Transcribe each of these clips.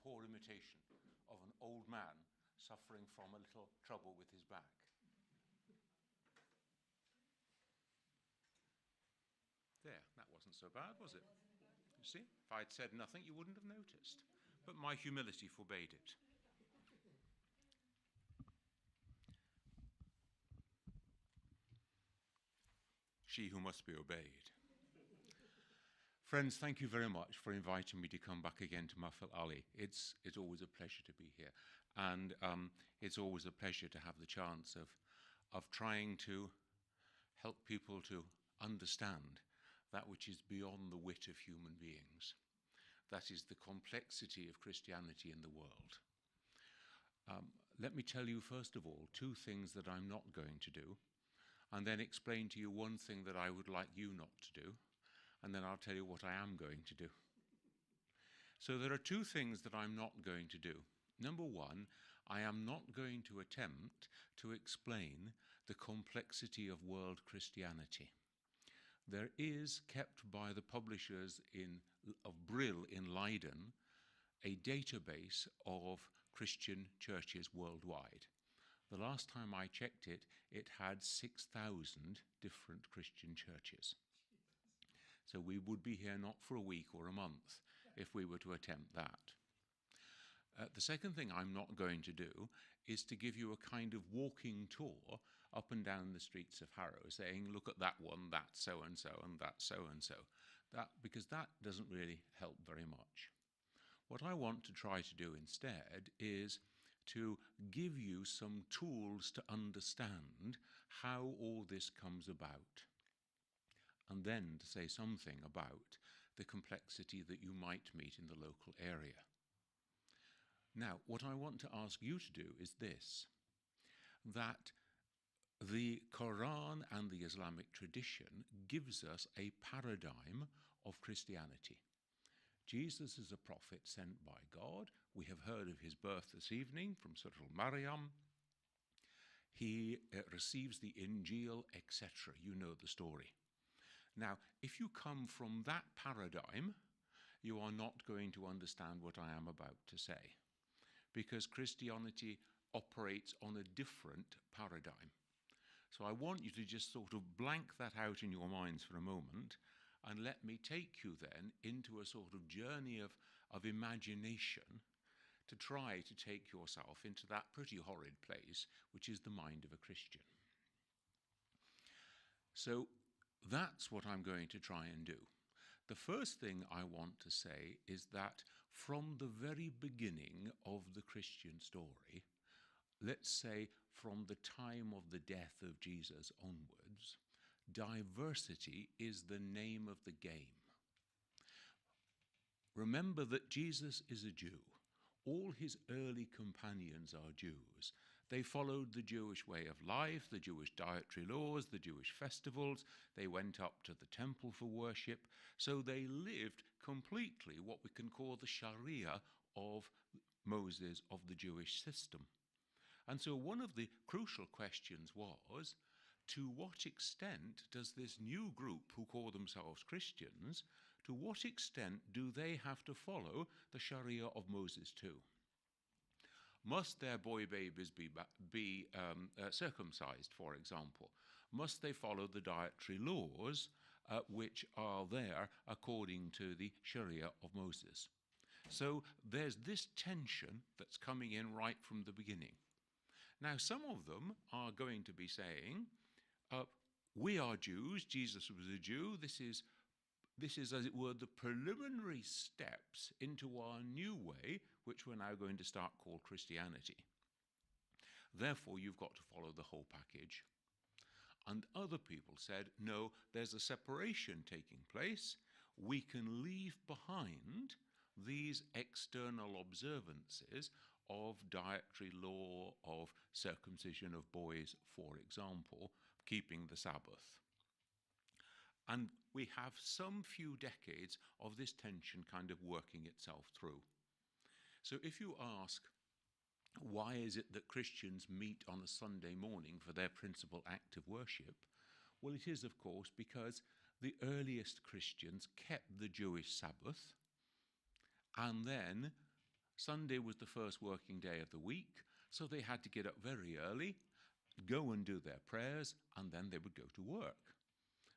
poor imitation of an old man suffering from a little trouble with his back. There, that wasn't so bad, was it? You see, if I'd said nothing, you wouldn't have noticed. But my humility forbade it. She who must be obeyed. Friends, thank you very much for inviting me to come back again to Mahfil Ali. It's always a pleasure to be here. And it's always a pleasure to have the chance of trying to help people to understand that which is beyond the wit of human beings. That is the complexity of Christianity in the world. Let me tell you, first of all, two things that I'm not going to do, and then explain to you one thing that I would like you not to do, and then I'll tell you what I am going to do. So there are two things that I'm not going to do. Number one, I am not going to attempt to explain the complexity of world Christianity. There is, kept by the publishers of Brill in Leiden, a database of Christian churches worldwide. The last time I checked it, it had 6,000 different Christian churches. So we would be here not for a week or a month if we were to attempt that. The second thing I'm not going to do is to give you a kind of walking tour up and down the streets of Harrow, saying, look at that one, that's so-and-so, and that's so-and-so, because that doesn't really help very much. What I want to try to do instead is to give you some tools to understand how all this comes about, and then to say something about the complexity that you might meet in the local area. Now, what I want to ask you to do is this, that the Quran and the Islamic tradition gives us a paradigm of Christianity. Jesus is a prophet sent by God. We have heard of his birth this evening from Surah Al-Maryam. He receives the Injil, etc. You know the story. Now, if you come from that paradigm, you are not going to understand what I am about to say, because Christianity operates on a different paradigm. So I want you to just sort of blank that out in your minds for a moment, and let me take you then into a sort of journey of imagination to try to take yourself into that pretty horrid place, which is the mind of a Christian. So that's what I'm going to try and do. The first thing I want to say is that from the very beginning of the Christian story, let's say from the time of the death of Jesus onwards, diversity is the name of the game. Remember that Jesus is a Jew. All his early companions are Jews. They followed the Jewish way of life, the Jewish dietary laws, the Jewish festivals. They went up to the temple for worship. So they lived completely what we can call the Sharia of Moses, of the Jewish system. And so one of the crucial questions was, to what extent does this new group who call themselves Christians, to what extent do they have to follow the Sharia of Moses too? Must their boy babies be circumcised, for example? Must they follow the dietary laws which are there according to the Sharia of Moses? So there's this tension that's coming in right from the beginning. Now, some of them are going to be saying, we are Jews, Jesus was a Jew, this is, as it were, the preliminary steps into our new way, which we're now going to start called Christianity. Therefore, you've got to follow the whole package. And other people said, no, there's a separation taking place. We can leave behind these external observances of dietary law, of circumcision of boys, for example, keeping the Sabbath. And we have some few decades of this tension kind of working itself through. So if you ask, why is it that Christians meet on a Sunday morning for their principal act of worship? Well, it is, of course, because the earliest Christians kept the Jewish Sabbath, and then Sunday was the first working day of the week, so they had to get up very early, go and do their prayers, and then they would go to work.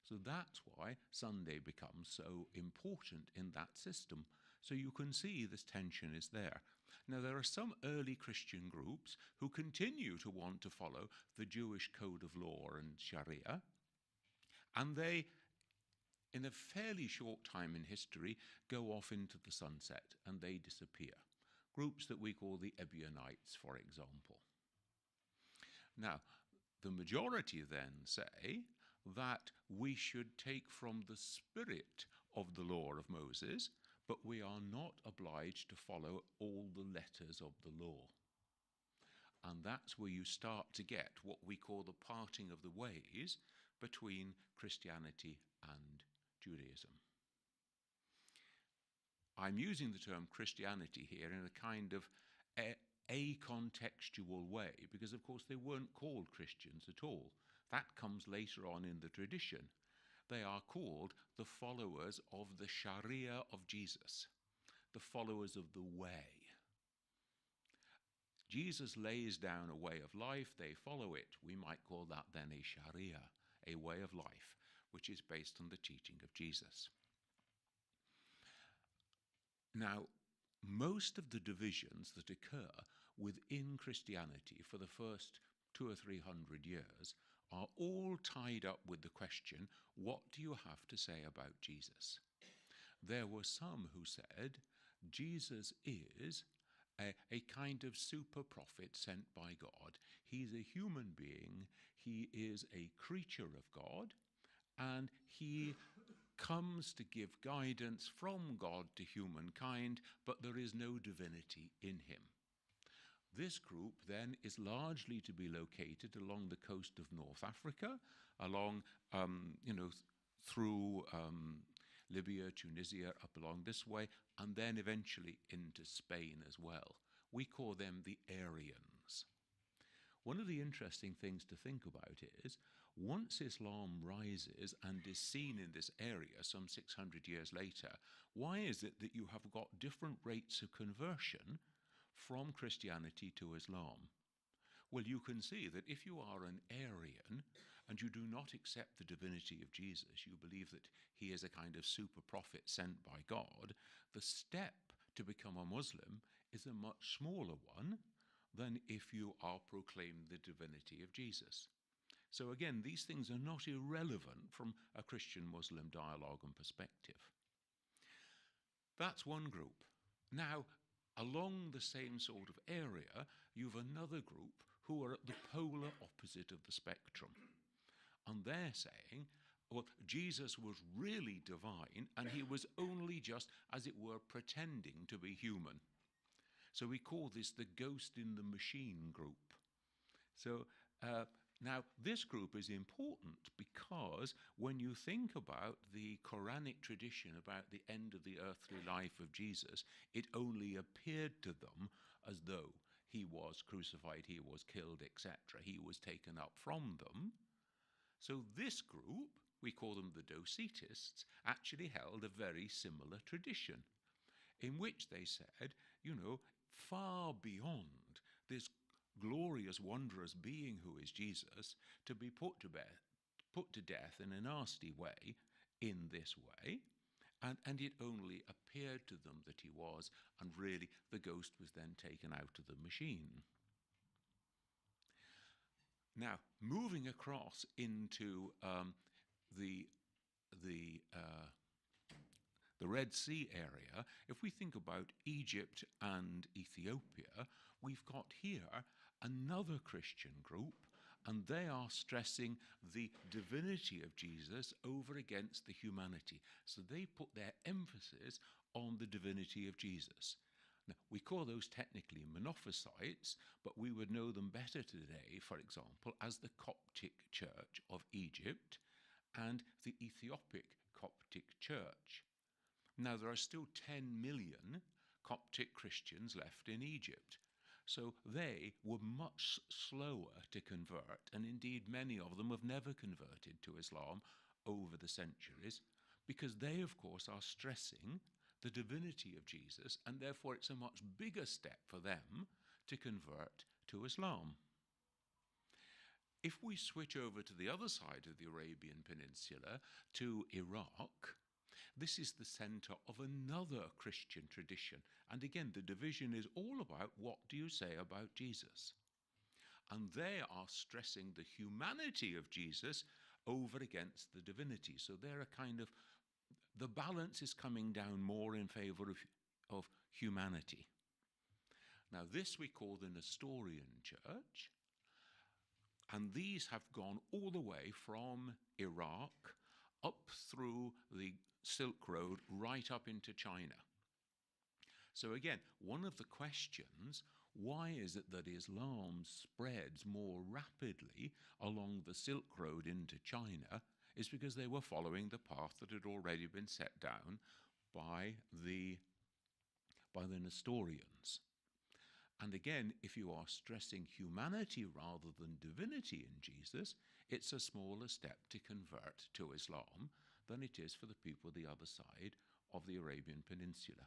So that's why Sunday becomes so important in that system. So you can see this tension is there. Now, there are some early Christian groups who continue to want to follow the Jewish code of law and Sharia, and they, in a fairly short time in history, go off into the sunset and they disappear. Groups that we call the Ebionites, for example. Now, the majority then say that we should take from the spirit of the law of Moses, but we are not obliged to follow all the letters of the law. And that's where you start to get what we call the parting of the ways between Christianity and Judaism. I'm using the term Christianity here in a kind of a contextual way, because of course they weren't called Christians at all. That comes later on in the tradition. They are called the followers of the Sharia of Jesus, the followers of the way. Jesus lays down a way of life, they follow it. We might call that then a Sharia, a way of life, which is based on the teaching of Jesus. Now, most of the divisions that occur within Christianity for the first 200 or 300 years are all tied up with the question, what do you have to say about Jesus? There were some who said Jesus is a kind of super prophet sent by God. He's a human being, he is a creature of God, and he comes to give guidance from God to humankind, but there is no divinity in him. This group then is largely to be located along the coast of North Africa, along, through Libya, Tunisia, up along this way, and then eventually into Spain as well. We call them the Aryans. One of the interesting things to think about is, once Islam rises and is seen in this area some 600 years later, why is it that you have got different rates of conversion from Christianity to Islam? Well, you can see that if you are an Aryan and you do not accept the divinity of Jesus, you believe that he is a kind of super prophet sent by God, the step to become a Muslim is a much smaller one than if you are proclaimed the divinity of Jesus. So again, these things are not irrelevant from a Christian-Muslim dialogue and perspective. That's one group. Now, along the same sort of area, you've another group who are at the polar opposite of the spectrum. And they're saying, well, Jesus was really divine, and he was only just, as it were, pretending to be human. So we call this the ghost in the machine group. So now this group is important because when you think about the Quranic tradition about the end of the earthly life of Jesus, it only appeared to them as though he was crucified, he was killed, etc. He was taken up from them. So this group, we call them the Docetists, actually held a very similar tradition in which they said, far beyond this glorious, wondrous being who is Jesus, to be put to death in a nasty way, in this way, and it only appeared to them that he was, and really the ghost was then taken out of the machine. Now, moving across into the Red Sea area, if we think about Egypt and Ethiopia, we've got here another Christian group, and they are stressing the divinity of Jesus over against the humanity. So they put their emphasis on the divinity of Jesus. Now, we call those technically Monophysites, but we would know them better today, for example, as the Coptic Church of Egypt and the Ethiopic Coptic Church. Now, there are still 10 million Coptic Christians left in Egypt. So they were much slower to convert, and indeed many of them have never converted to Islam over the centuries, because they, of course, are stressing the divinity of Jesus, and therefore it's a much bigger step for them to convert to Islam. If we switch over to the other side of the Arabian Peninsula, to Iraq, this is the center of another Christian tradition. And again, the division is all about what do you say about Jesus? And they are stressing the humanity of Jesus over against the divinity. So they're a kind of, the balance is coming down more in favor of humanity. Now this we call the Nestorian Church, and these have gone all the way from Iraq up through the Silk Road right up into China. So again, one of the questions, why is it that Islam spreads more rapidly along the Silk Road into China, is because they were following the path that had already been set down by the Nestorians. And again, if you are stressing humanity rather than divinity in Jesus, it's a smaller step to convert to Islam than it is for the people the other side of the Arabian Peninsula.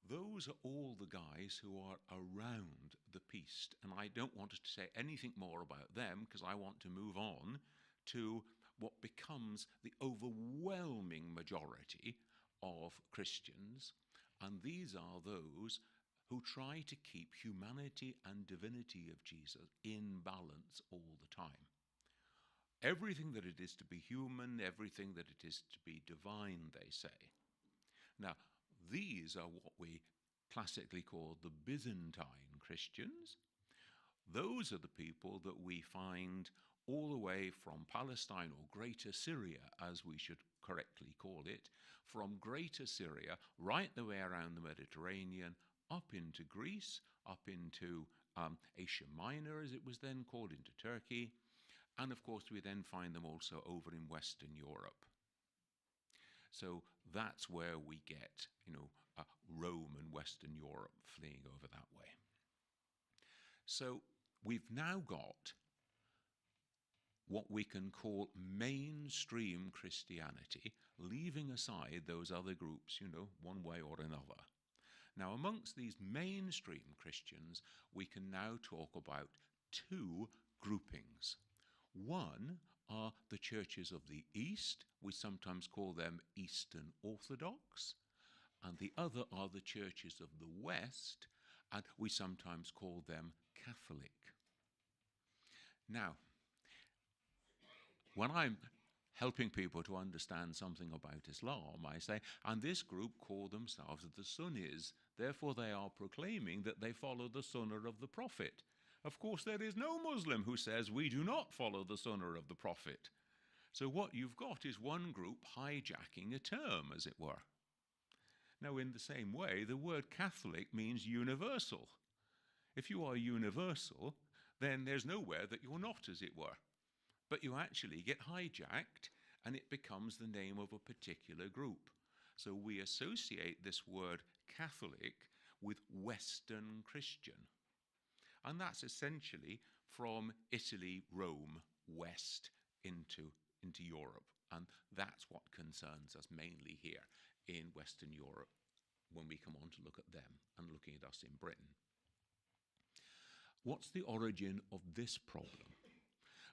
Those are all the guys who are around the Piste, and I don't want to say anything more about them because I want to move on to what becomes the overwhelming majority of Christians, and these are those who try to keep humanity and divinity of Jesus in balance all the time. Everything that it is to be human, everything that it is to be divine, they say. Now, these are what we classically call the Byzantine Christians. Those are the people that we find all the way from Palestine, or Greater Syria, as we should correctly call it, from Greater Syria right the way around the Mediterranean, up into Greece, up into Asia Minor, as it was then called, into Turkey, and of course we then find them also over in Western Europe. So that's where we get, Rome and Western Europe fleeing over that way. So we've now got what we can call mainstream Christianity, leaving aside those other groups, one way or another. Now, amongst these mainstream Christians, we can now talk about two groupings. One are the churches of the East. We sometimes call them Eastern Orthodox. And the other are the churches of the West, and we sometimes call them Catholic. Now, when I'm helping people to understand something about Islam, I say, and this group call themselves the Sunnis, therefore they are proclaiming that they follow the Sunnah of the Prophet. Of course, there is no Muslim who says we do not follow the Sunnah of the Prophet. So what you've got is one group hijacking a term, as it were. Now, in the same way, the word Catholic means universal. If you are universal, then there's nowhere that you're not, as it were. But you actually get hijacked, and it becomes the name of a particular group. So we associate this word Catholic with Western Christian. And that's essentially from Italy, Rome, west into Europe. And that's what concerns us mainly here in Western Europe when we come on to look at them and looking at us in Britain. What's the origin of this problem?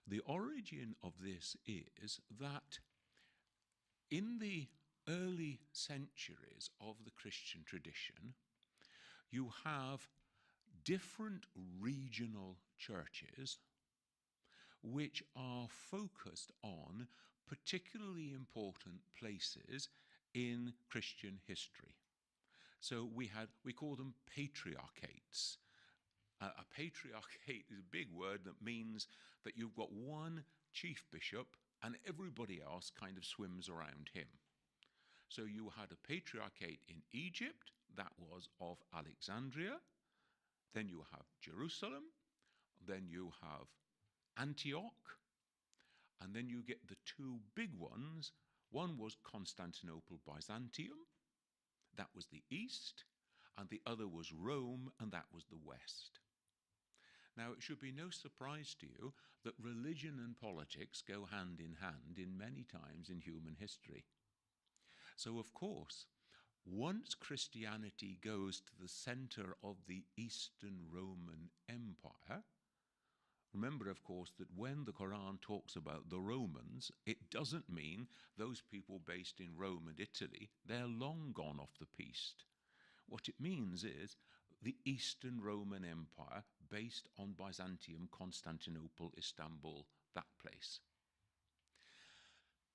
The origin of this is that in the early centuries of the Christian tradition, you have different regional churches which are focused on particularly important places in Christian history. So we call them patriarchates. A patriarchate is a big word that means that you've got one chief bishop and everybody else kind of swims around him. So you had a patriarchate in Egypt, that was of Alexandria. Then you have Jerusalem. Then you have Antioch. And then you get the two big ones. One was Constantinople, Byzantium. That was the east. And the other was Rome, and that was the west. Now, it should be no surprise to you that religion and politics go hand in many times in human history. So, of course, once Christianity goes to the center of the Eastern Roman Empire, remember, of course, that when the Quran talks about the Romans, it doesn't mean those people based in Rome and Italy. They're long gone off the piste. What it means is the Eastern Roman Empire based on Byzantium, Constantinople, Istanbul, that place.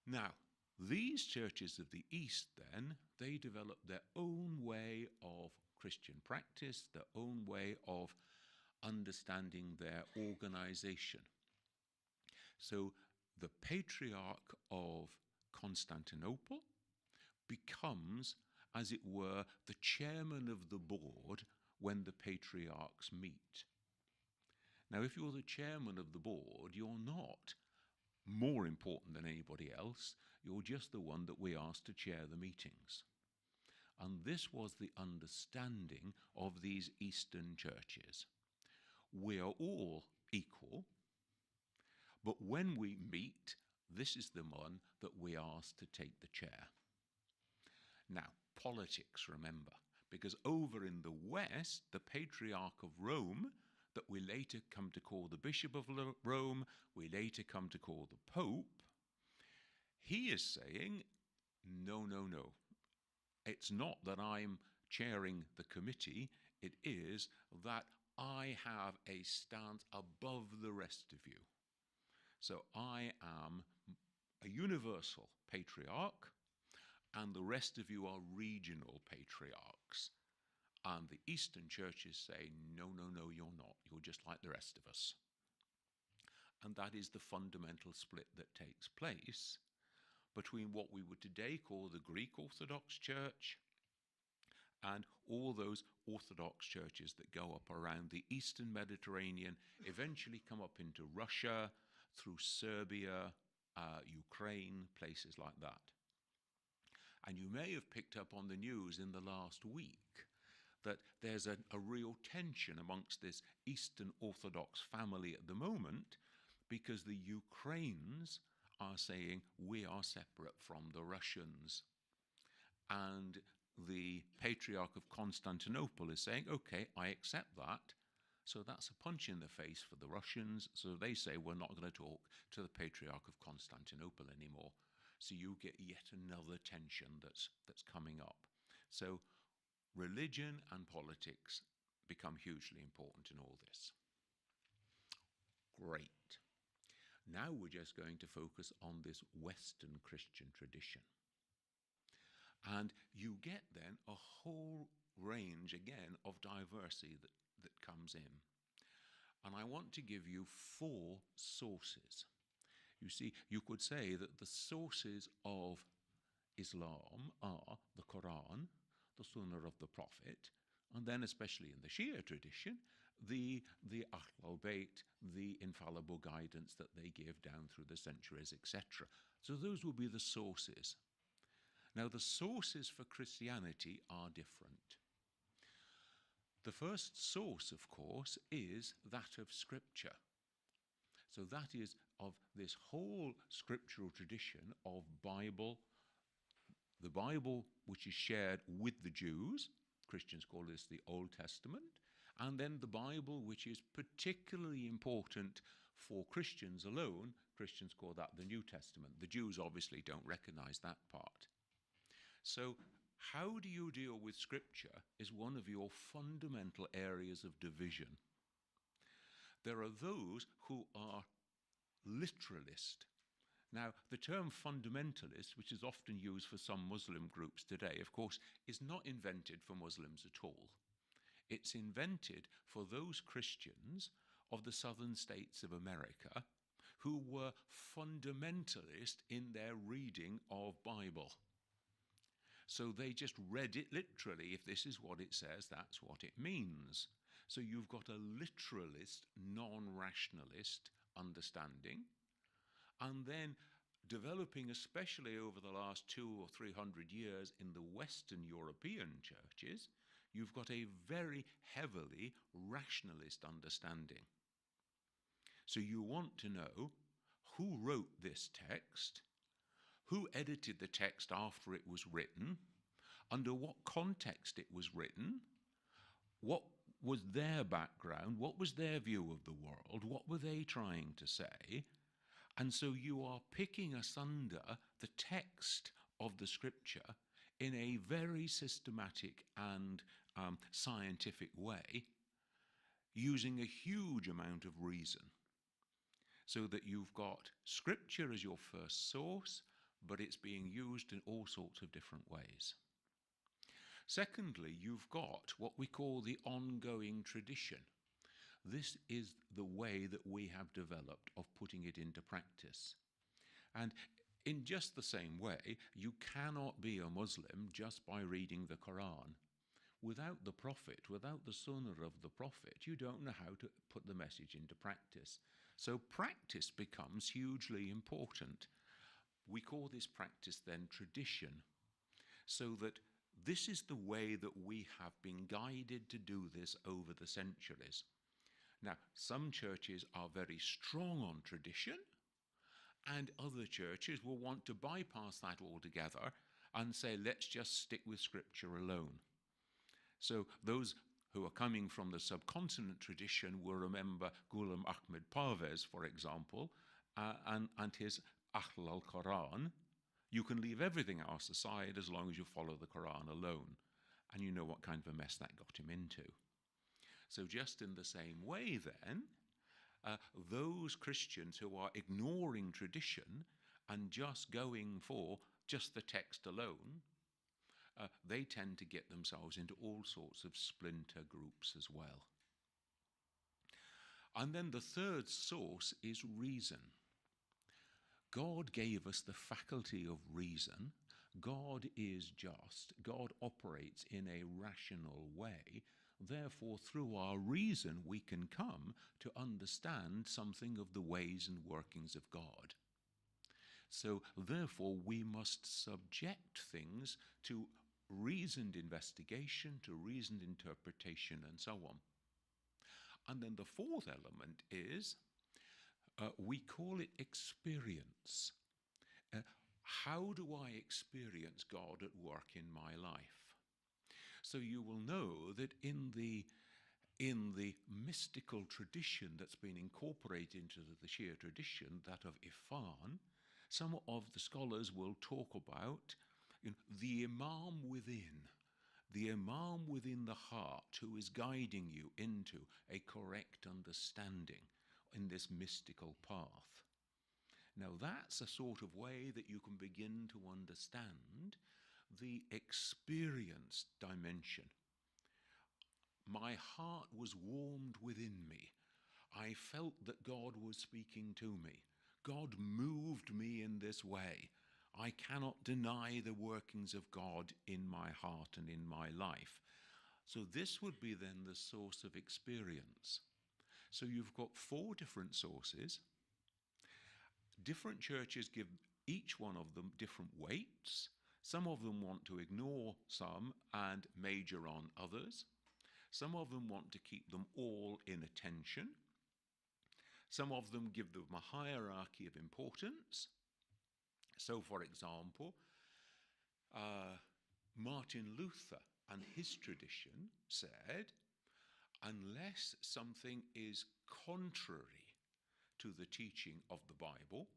Now, these churches of the East then, they developed their own way of Christian practice, their own way of understanding their organization. So the Patriarch of Constantinople becomes, as it were, the chairman of the board when the patriarchs meet. Now, if you're the chairman of the board, you're not more important than anybody else. You're just the one that we asked to chair the meetings. And this was the understanding of these Eastern churches. We are all equal, but when we meet, this is the one that we ask to take the chair. Now, politics, remember, because over in the West, the Patriarch of Rome, that we later come to call the Bishop of Rome, we later come to call the Pope, he is saying, no, no, no. It's not that I'm chairing the committee, it is that I have a stance above the rest of you. So I am a universal patriarch, and the rest of you are regional patriarchs. And the Eastern churches say, no, no, no, you're not. You're just like the rest of us. And that is the fundamental split that takes place between what we would today call the Greek Orthodox Church and all those Orthodox churches that go up around the Eastern Mediterranean, eventually come up into Russia, through Serbia, Ukraine, places like that. And you may have picked up on the news in the last week that there's a real tension amongst this Eastern Orthodox family at the moment, because the Ukrainians are saying we are separate from the Russians. And the Patriarch of Constantinople is saying, okay, I accept that. So that's a punch in the face for the Russians. So they say, we're not going to talk to the Patriarch of Constantinople anymore. So you get yet another tension that's coming up. So religion and politics become hugely important in all this. Great. Now we're just going to focus on this Western Christian tradition. And you get then a whole range, again, of diversity that comes in. And I want to give you 4 sources. You see, you could say that the sources of Islam are the Quran, the Sunnah of the Prophet, and then especially in the Shia tradition, the Ahl al-Bayt, the infallible guidance that they give down through the centuries, etc. So those will be the sources. Now, the sources for Christianity are different. The first source, of course, is that of Scripture. So that is of this whole scriptural tradition of Bible, the Bible which is shared with the Jews, Christians call this the Old Testament, and then the Bible which is particularly important for Christians alone, Christians call that the New Testament. The Jews obviously don't recognize that part. So how do you deal with Scripture is one of your fundamental areas of division. There are those who are literalist. Now, the term fundamentalist, which is often used for some Muslim groups today, of course, is not invented for Muslims at all. It's invented for those Christians of the southern states of America who were fundamentalist in their reading of Bible. So they just read it literally. If this is what it says, that's what it means. So you've got a literalist, non-rationalist understanding. And then developing, especially over the last 200 or 300 years in the Western European churches, you've got a very heavily rationalist understanding. So you want to know who wrote this text, who edited the text after it was written, under what context it was written, what was their background, what was their view of the world, what were they trying to say. And so you are picking asunder the text of the scripture in a very systematic and scientific way, using a huge amount of reason, so that you've got scripture as your first source, but it's being used in all sorts of different ways. Secondly, you've got what we call the ongoing tradition. This is the way that we have developed of putting it into practice. And in just the same way, you cannot be a Muslim just by reading the Quran. Without the Prophet, without the Sunnah of the Prophet, you don't know how to put the message into practice. So practice becomes hugely important. We call this practice then tradition, so that this is the way that we have been guided to do this over the centuries. Now, some churches are very strong on tradition, and other churches will want to bypass that altogether and say, let's just stick with Scripture alone. So those who are coming from the subcontinent tradition will remember Ghulam Ahmed Parvez, for example, and his Ahl al-Quran. You can leave everything else aside as long as you follow the Quran alone. And you know what kind of a mess that got him into. So just in the same way then, those Christians who are ignoring tradition and just going for just the text alone, they tend to get themselves into all sorts of splinter groups as well. And then the third source is reason. God gave us the faculty of reason. God is just. God operates in a rational way. Therefore, through our reason, we can come to understand something of the ways and workings of God. So, therefore, we must subject things to reasoned investigation, to reasoned interpretation, and so on. And then the fourth element is, we call it experience. How do I experience God at work in my life? So you will know that in the mystical tradition that's been incorporated into the Shia tradition, that of Ifan, some of the scholars will talk about the Imam within the heart who is guiding you into a correct understanding in this mystical path. Now that's a sort of way that you can begin to understand the experience dimension. My heart was warmed within me. I felt that God was speaking to me. God moved me in this way. I cannot deny the workings of God in my heart and in my life. So this would be then the source of experience. So you've got four different sources. Different churches give each one of them different weights. Some of them want to ignore some and major on others. Some of them want to keep them all in attention. Some of them give them a hierarchy of importance. So, for example, Martin Luther and his tradition said, unless something is contrary to the teaching of the Bible,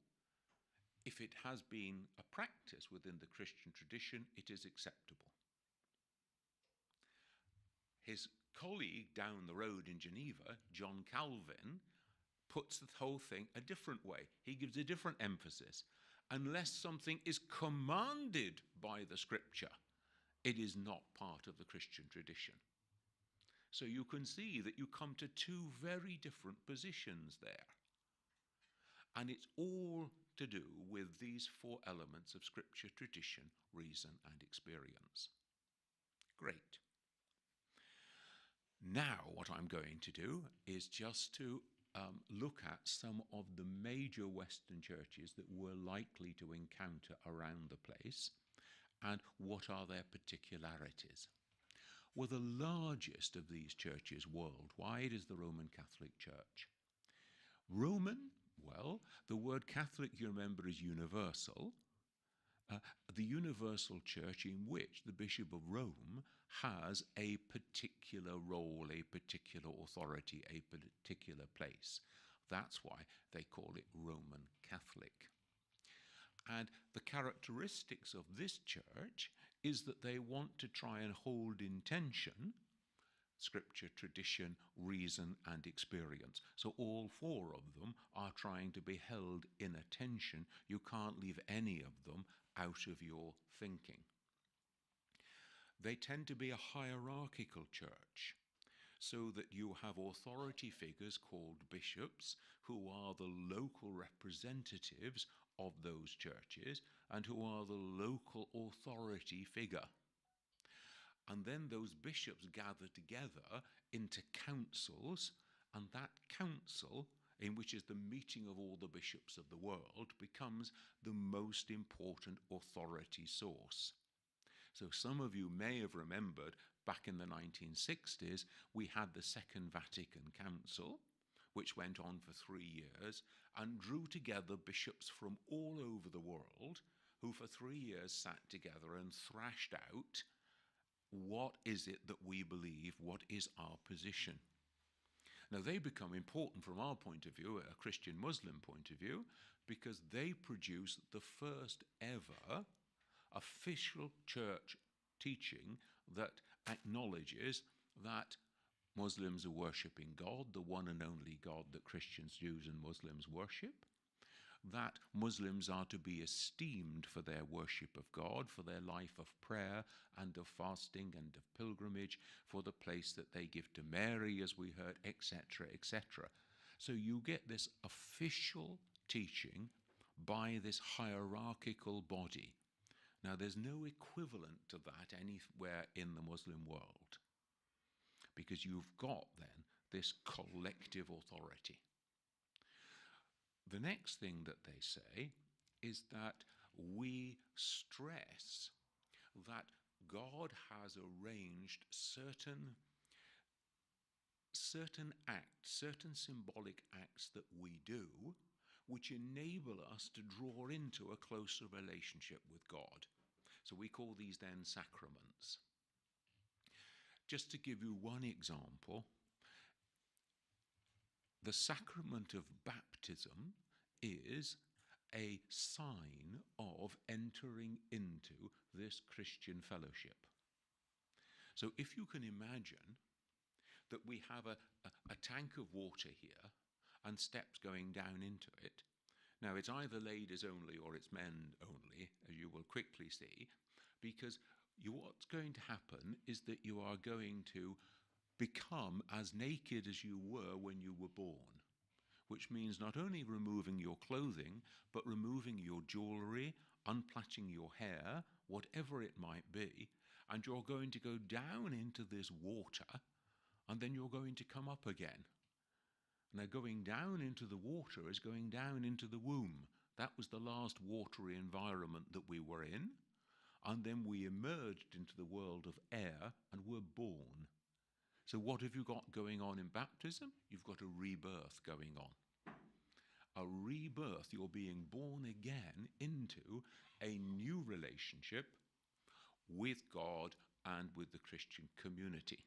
if it has been a practice within the Christian tradition, it is acceptable. His colleague down the road in Geneva, John Calvin, puts the whole thing a different way. He gives a different emphasis. Unless something is commanded by the scripture, it is not part of the Christian tradition. So you can see that you come to two very different positions there. And it's all to do with these four elements of scripture, tradition, reason, and experience. Great. Now what I'm going to do is just to look at some of the major Western churches that we're likely to encounter around the place and what are their particularities. Well, the largest of these churches worldwide is the Roman Catholic Church. Roman, well, the word Catholic, you remember, is universal. uh, the universal church in which the Bishop of Rome has a particular role, a particular authority, a particular place. That's why they call it Roman Catholic. And the characteristics of this church is that they want to try and hold in tension scripture, tradition, reason, and experience. So all four of them are trying to be held in attention. You can't leave any of them out of your thinking. They tend to be a hierarchical church, so that you have authority figures called bishops who are the local representatives of those churches and who are the local authority figure. And then those bishops gather together into councils, and that council, in which is the meeting of all the bishops of the world, becomes the most important authority source. So some of you may have remembered back in the 1960s, we had the Second Vatican Council, which went on for 3 years and drew together bishops from all over the world who for 3 years sat together and thrashed out what is it that we believe, what is our position. Now they become important from our point of view, a Christian Muslim point of view, because they produce the first ever official church teaching that acknowledges that Muslims are worshipping God, the one and only God that Christians, Jews and Muslims worship, that Muslims are to be esteemed for their worship of God, for their life of prayer and of fasting and of pilgrimage, for the place that they give to Mary, as we heard, etc., etc. So you get this official teaching by this hierarchical body. Now, there's no equivalent to that anywhere in the Muslim world, because you've got then this collective authority. The next thing that they say is that we stress that God has arranged certain acts, certain symbolic acts that we do, which enable us to draw into a closer relationship with God. So we call these then sacraments. Just to give you one example, the sacrament of baptism is a sign of entering into this Christian fellowship. So if you can imagine that we have a tank of water here and steps going down into it. Now, it's either ladies only or it's men only, as you will quickly see, because what's going to happen is that you are going to become as naked as you were when you were born, which means not only removing your clothing, but removing your jewellery, unplaiting your hair, whatever it might be, and you're going to go down into this water, and then you're going to come up again. Now, going down into the water is going down into the womb. That was the last watery environment that we were in. And then we emerged into the world of air and were born. So what have you got going on in baptism? You've got a rebirth going on. A rebirth, you're being born again into a new relationship with God and with the Christian community.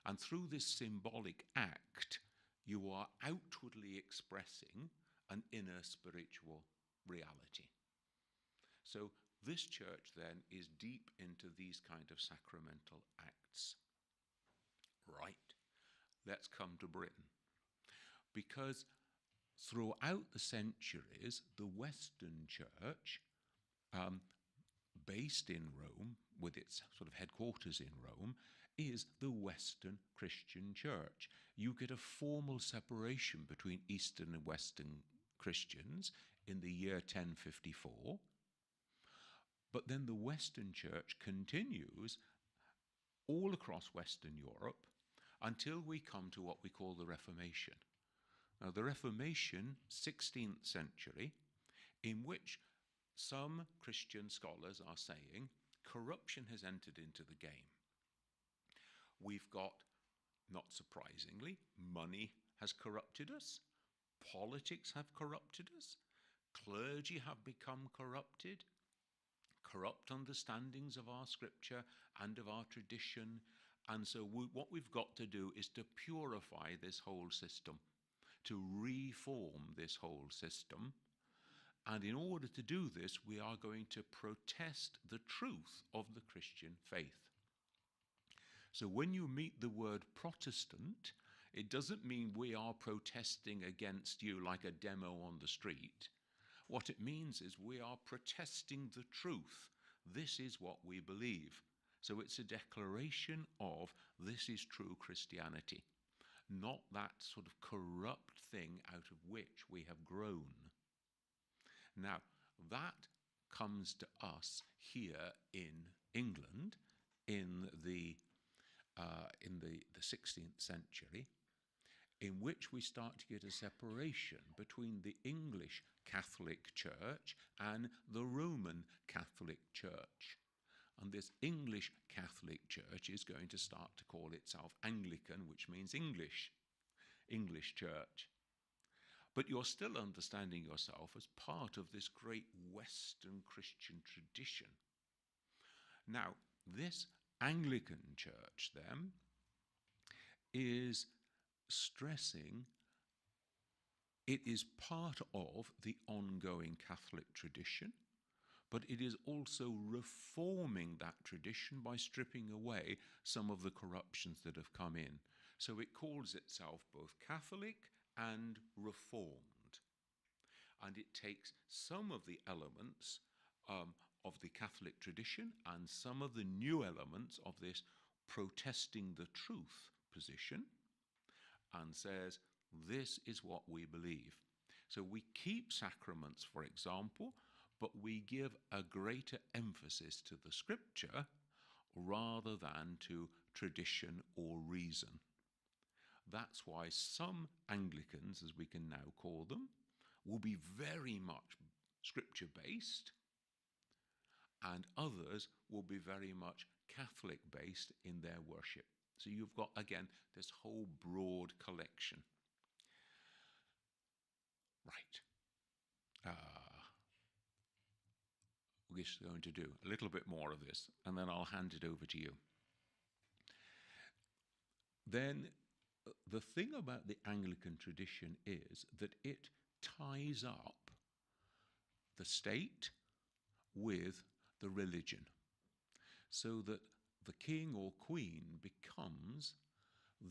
And through this symbolic act, you are outwardly expressing an inner spiritual reality. So this church then is deep into these kind of sacramental acts. Right, let's come to Britain. Because throughout the centuries, the Western church, based in Rome, with its sort of headquarters in Rome, is the Western Christian church. You get a formal separation between Eastern and Western Christians in the year 1054, but then the Western church continues all across Western Europe until we come to what we call the Reformation. Now, the Reformation, 16th century, in which some Christian scholars are saying corruption has entered into the game. We've got, not surprisingly, money has corrupted us, politics have corrupted us, clergy have become corrupted, corrupt understandings of our scripture and of our tradition. And so what we've got to do is to purify this whole system, to reform this whole system. And in order to do this, we are going to protest the truth of the Christian faith. So when you meet the word Protestant, it doesn't mean we are protesting against you like a demo on the street. What it means is we are protesting the truth. This is what we believe. So it's a declaration of this is true Christianity, not that sort of corrupt thing out of which we have grown. Now, that comes to us here in England in the 16th century, in which we start to get a separation between the English Catholic Church and the Roman Catholic Church. And this English Catholic Church is going to start to call itself Anglican, which means English Church. But you're still understanding yourself as part of this great Western Christian tradition. Now, this Anglican Church, then, is stressing it is part of the ongoing Catholic tradition, but it is also reforming that tradition by stripping away some of the corruptions that have come in. So it calls itself both Catholic and Reformed. And it takes some of the elements of the Catholic tradition and some of the new elements of this protesting the truth position and says, this is what we believe. So we keep sacraments, for example, but we give a greater emphasis to the scripture rather than to tradition or reason. That's why some Anglicans, as we can now call them, will be very much scripture-based, and others will be very much Catholic-based in their worship. So you've got, again, this whole broad collection. Right. We're just going to do a little bit more of this, and then I'll hand it over to you. Then the thing about the Anglican tradition is that it ties up the state with the religion, so that the king or queen becomes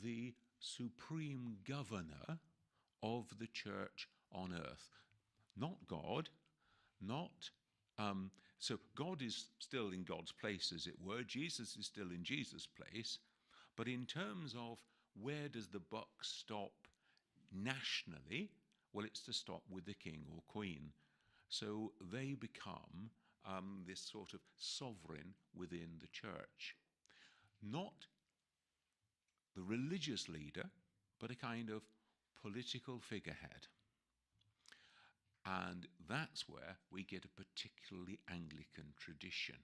the supreme governor of the church on earth. Not God, not... so God is still in God's place, as it were. Jesus is still in Jesus' place. But in terms of where does the buck stop nationally, well, it's to stop with the king or queen. So they become this sort of sovereign within the church. Not the religious leader, but a kind of political figurehead. And that's where we get a particularly Anglican tradition.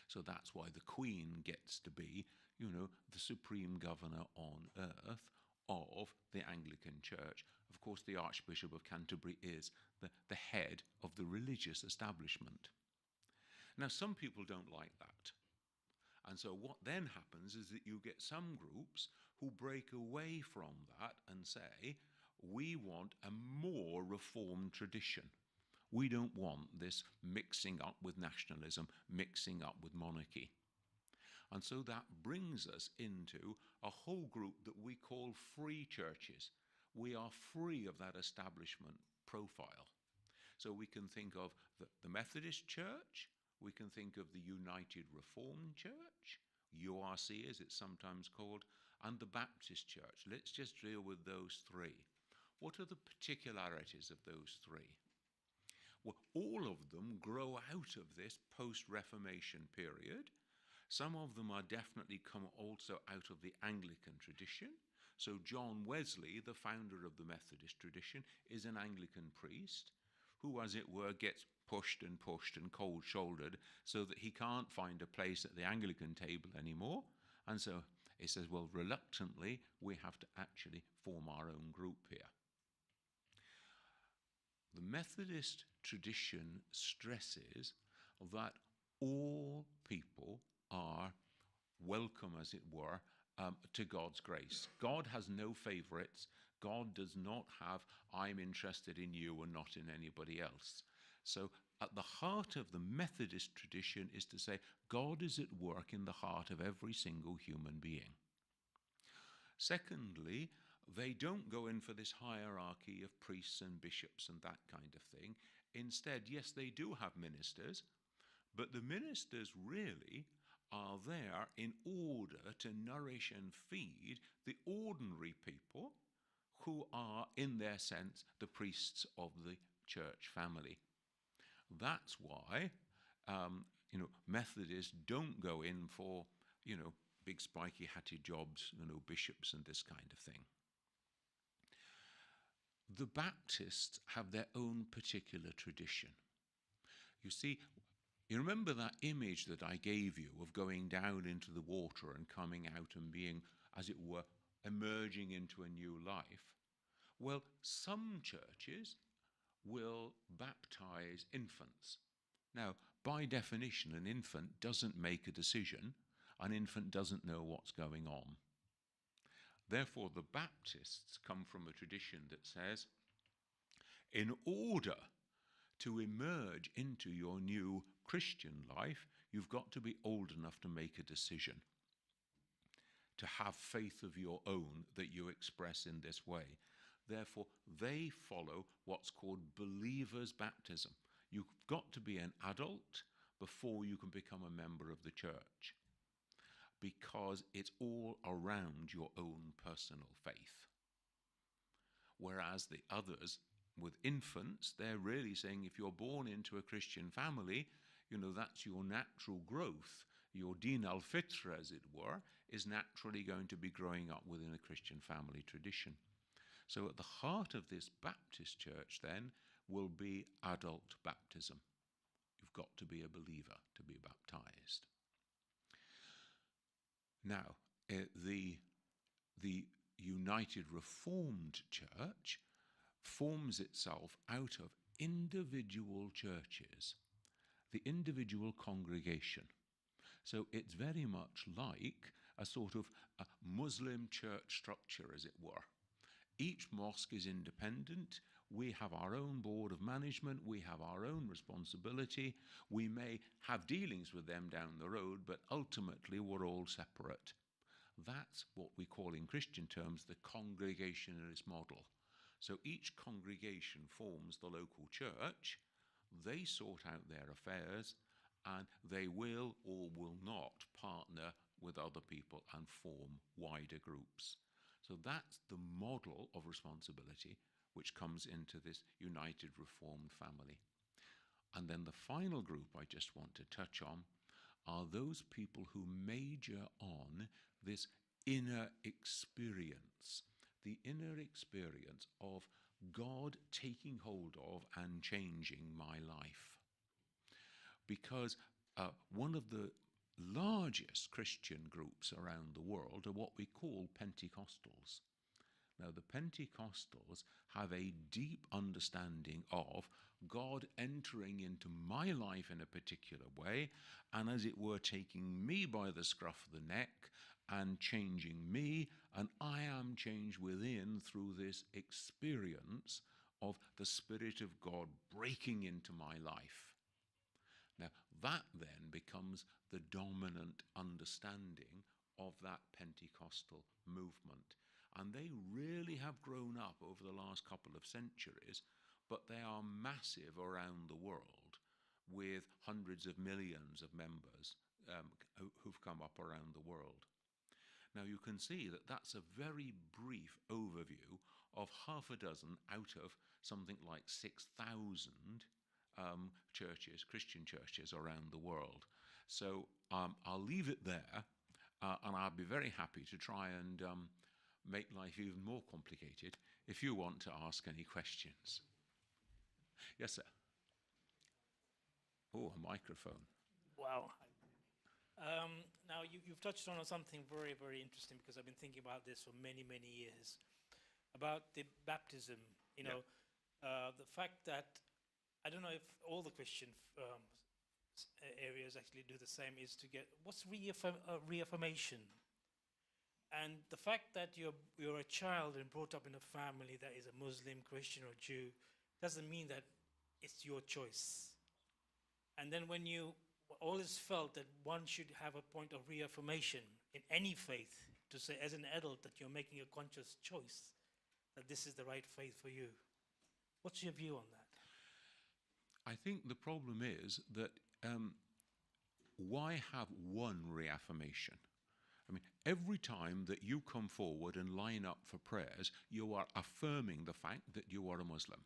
So that's why the Queen gets to be, you know, the supreme governor on earth of the Anglican Church. Of course, the Archbishop of Canterbury is the head of the religious establishment. Now, some people don't like that. And so what then happens is that you get some groups who break away from that and say, we want a more reformed tradition. We don't want this mixing up with nationalism, mixing up with monarchy. And so that brings us into a whole group that we call free churches. We are free of that establishment profile. So we can think of the Methodist Church, we can think of the United Reformed Church, URC as it's sometimes called, and the Baptist Church. Let's just deal with those three. What are the particularities of those three? Well, all of them grow out of this post-Reformation period. Some of them are definitely come also out of the Anglican tradition. So John Wesley, the founder of the Methodist tradition, is an Anglican priest who, as it were, gets pushed and cold-shouldered so that he can't find a place at the Anglican table anymore. And so he says, well, reluctantly, we have to actually form our own group here. The Methodist tradition stresses that all people are welcome, as it were, to God's grace. God has no favorites. God does not have, I'm interested in you and not in anybody else. So at the heart of the Methodist tradition is to say, God is at work in the heart of every single human being. Secondly, they don't go in for this hierarchy of priests and bishops and that kind of thing. Instead, yes, they do have ministers, but the ministers really are there in order to nourish and feed the ordinary people who are, in their sense, the priests of the church family. That's why, Methodists don't go in for, big spiky hatted jobs, bishops and this kind of thing. The Baptists have their own particular tradition. You see, you remember that image that I gave you of going down into the water and coming out and being, as it were, emerging into a new life? Well, some churches will baptize infants. Now, by definition, an infant doesn't make a decision. An infant doesn't know what's going on. Therefore, the Baptists come from a tradition that says, in order to emerge into your new Christian life, you've got to be old enough to make a decision, to have faith of your own that you express in this way. Therefore, they follow what's called believer's baptism. You've got to be an adult before you can become a member of the church, because it's all around your own personal faith. Whereas the others, with infants, they're really saying if you're born into a Christian family, that's your natural growth. Your din al-fitra, as it were, is naturally going to be growing up within a Christian family tradition. So at the heart of this Baptist church, then, will be adult baptism. You've got to be a believer to be baptized. Now, the United Reformed Church forms itself out of individual churches, the individual congregation. So it's very much like a sort of a Muslim church structure, as it were. Each mosque is independent. We have our own board of management. We have our own responsibility. We may have dealings with them down the road, but ultimately we're all separate. That's what we call in Christian terms the congregationalist model. So each congregation forms the local church. They sort out their affairs, and they will or will not partner with other people and form wider groups. So that's the model of responsibility which comes into this United Reformed family. And then the final group I just want to touch on are those people who major on this inner experience, the inner experience of God taking hold of and changing my life. Because one of the largest Christian groups around the world are what we call Pentecostals. Now, the Pentecostals have a deep understanding of God entering into my life in a particular way, and as it were, taking me by the scruff of the neck and changing me, and I am changed within through this experience of the Spirit of God breaking into my life. Now, that then becomes the dominant understanding of that Pentecostal movement. And they really have grown up over the last couple of centuries, but they are massive around the world, with hundreds of millions of members who've come up around the world. Now, you can see that that's a very brief overview of half a dozen out of something like 6,000 churches, Christian churches around the world. So I'll leave it there, and I'll be very happy to try and make life even more complicated if you want to ask any questions. Yes, sir. Oh, a microphone. Wow. Now, you've touched on something very, very interesting, because I've been thinking about this for many, many years, about the baptism, the fact that, I don't know if all the Christian areas actually do the same, is to get what's reaffirmation. And the fact that you're a child and brought up in a family that is a Muslim, Christian, or Jew doesn't mean that it's your choice. And then when you always felt that one should have a point of reaffirmation in any faith, to say as an adult that you're making a conscious choice that this is the right faith for you. What's your view on that? I think the problem is that why have one reaffirmation? I mean, every time that you come forward and line up for prayers, you are affirming the fact that you are a Muslim.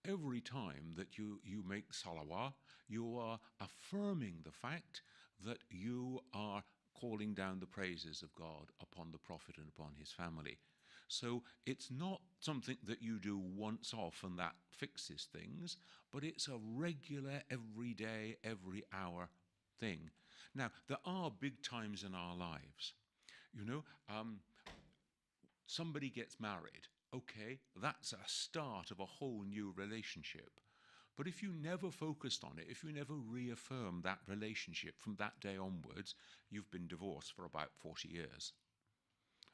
Every time that you make salawah, you are affirming the fact that you are calling down the praises of God upon the Prophet and upon his family. So it's not something that you do once off and that fixes things, but it's a regular, every day, every hour thing. Now, there are big times in our lives. You know, somebody gets married. Okay, that's a start of a whole new relationship. But if you never focused on it, if you never reaffirm that relationship from that day onwards, you've been divorced for about 40 years.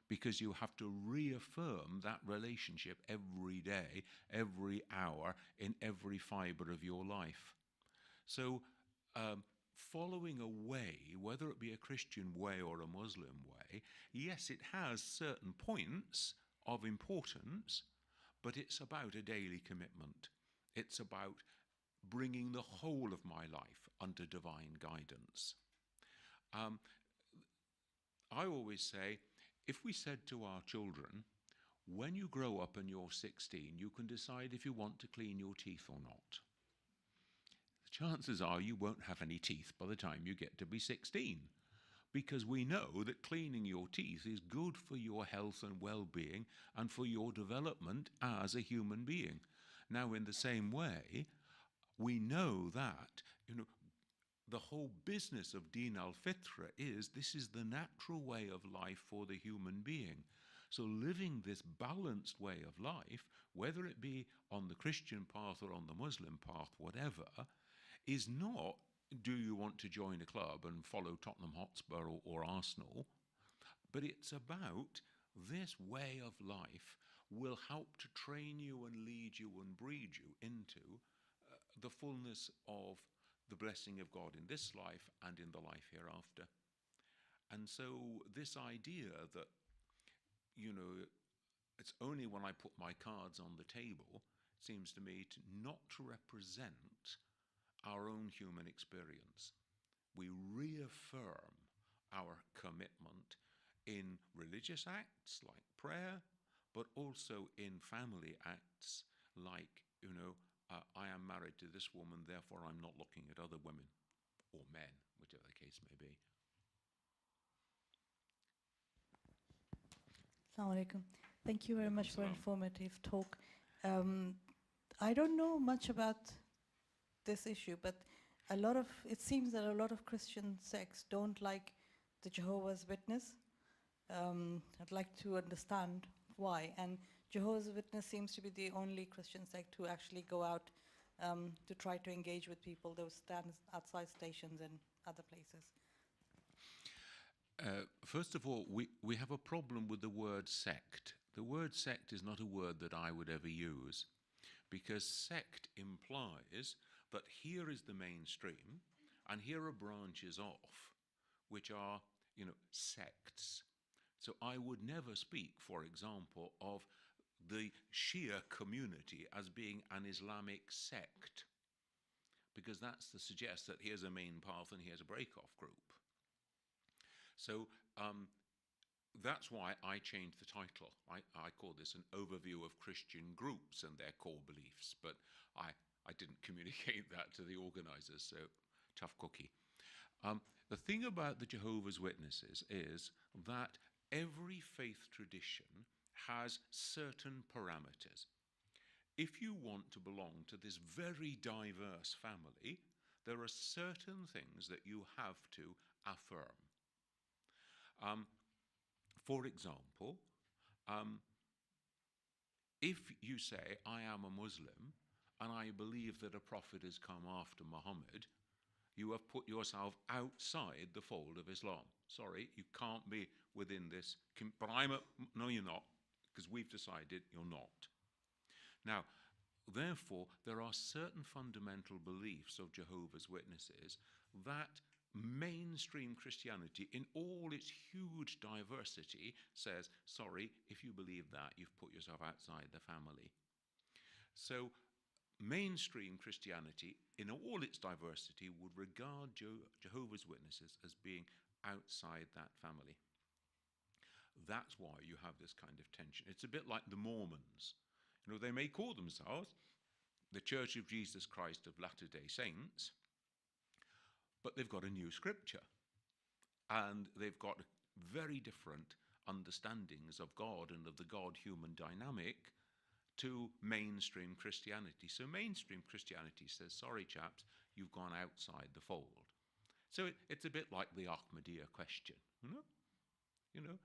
Because you have to reaffirm that relationship every day, every hour, in every fibre of your life. So following a way, whether it be a Christian way or a Muslim way, yes, it has certain points of importance, but it's about a daily commitment. It's about bringing the whole of my life under divine guidance. I always say, if we said to our children, when you grow up and you're 16, you can decide if you want to clean your teeth or not. The chances are you won't have any teeth by the time you get to be 16. Because we know that cleaning your teeth is good for your health and well-being and for your development as a human being. Now, in the same way, we know that, the whole business of Din al-Fitra is this is the natural way of life for the human being. So living this balanced way of life, whether it be on the Christian path or on the Muslim path, whatever, is not, do you want to join a club and follow Tottenham Hotspur or Arsenal? But it's about this way of life will help to train you and lead you and breed you into the fullness of the blessing of God in this life and in the life hereafter. And so this idea that, it's only when I put my cards on the table seems to me to not to represent our own human experience. We reaffirm our commitment in religious acts like prayer, but also in family acts like, I am married to this woman, therefore I'm not looking at other women or men, whichever the case may be. Assalamu alaikum. Thank you very much for an informative talk. I don't know much about this issue, but it seems that a lot of Christian sects don't like the Jehovah's Witness. I'd like to understand why. And Jehovah's Witness seems to be the only Christian sect who actually go out to try to engage with people. Those stand outside stations and other places. First of all, we have a problem with the word sect. The word sect is not a word that I would ever use, because sect implies that here is the mainstream and here are branches off, which are, sects. So I would never speak, for example, of the Shia community as being an Islamic sect, because that's to suggest that here's a main path and here's a break-off group. So that's why I changed the title. I call this an overview of Christian groups and their core beliefs, but I didn't communicate that to the organizers, so tough cookie. The thing about the Jehovah's Witnesses is that every faith tradition has certain parameters. If you want to belong to this very diverse family, there are certain things that you have to affirm. For example, if you say, I am a Muslim and I believe that a prophet has come after Muhammad, You have put yourself outside the fold of Islam. Sorry, you can't be within this. But no, you're not, because we've decided you're not. Now, therefore, there are certain fundamental beliefs of Jehovah's Witnesses that mainstream Christianity, in all its huge diversity, says, sorry, if you believe that, you've put yourself outside the family. So, mainstream Christianity, in all its diversity, would regard Jehovah's Witnesses as being outside that family. That's why you have this kind of tension. It's a bit like the Mormons. You know, they may call themselves the Church of Jesus Christ of Latter-day Saints, but they've got a new scripture, and they've got very different understandings of God and of the God-human dynamic to mainstream Christianity. So mainstream Christianity says, sorry chaps, you've gone outside the fold. So it's a bit like the Ahmadiyya question, you know? You know,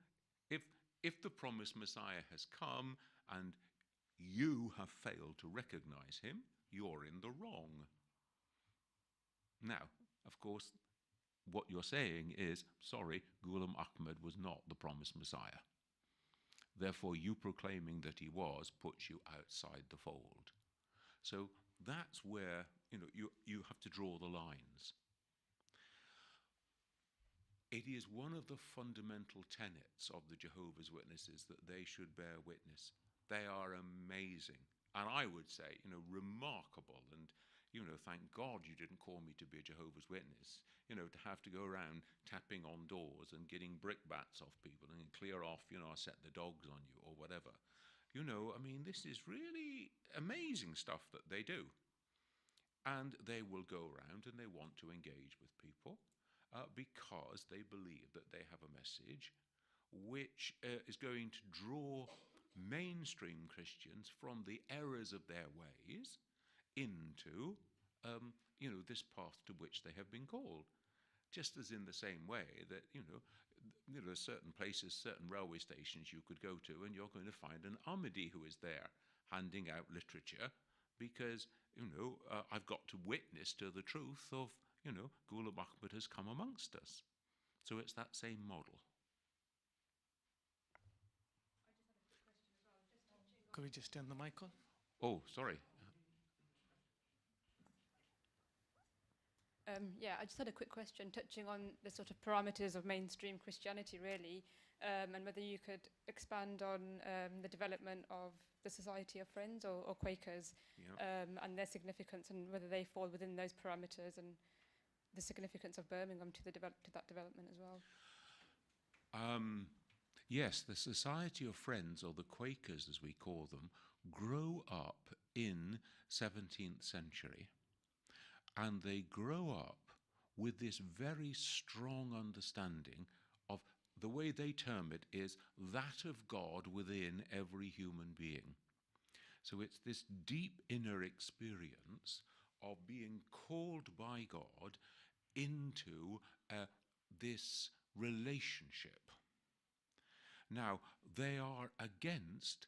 if the promised Messiah has come and you have failed to recognize him, you're in the wrong. Now, of course, what you're saying is, sorry, Ghulam Ahmad was not the promised Messiah. Therefore, you proclaiming that he was puts you outside the fold. So that's where, you know, you have to draw the lines. It is one of the fundamental tenets of the Jehovah's Witnesses that they should bear witness. They are amazing, and I would say, you know, remarkable. And, you know, thank God you didn't call me to be a Jehovah's Witness, you know, to have to go around tapping on doors and getting brickbats off people and clear off, you know, set the dogs on you or whatever. You know, I mean, this is really amazing stuff that they do. And they will go around and they want to engage with people because they believe that they have a message which is going to draw mainstream Christians from the errors of their ways into, you know, this path to which they have been called. Just as in the same way that, you know, certain places, certain railway stations you could go to and you're going to find an Ahmadi who is there handing out literature because, you know, I've got to witness to the truth of, you know, Ghulam Ahmad has come amongst us. So it's that same model. Could we just turn the mic on? Oh, sorry. Yeah, I just had a quick question touching on the sort of parameters of mainstream Christianity, really, and whether you could expand on the development of the Society of Friends or Quakers, Yeah. And their significance, and whether they fall within those parameters, and the significance of Birmingham to that development as well. Yes, the Society of Friends, or the Quakers as we call them, grow up in 17th century. And they grow up with this very strong understanding of, the way they term it is, that of God within every human being. So it's this deep inner experience of being called by God into this relationship. Now, they are against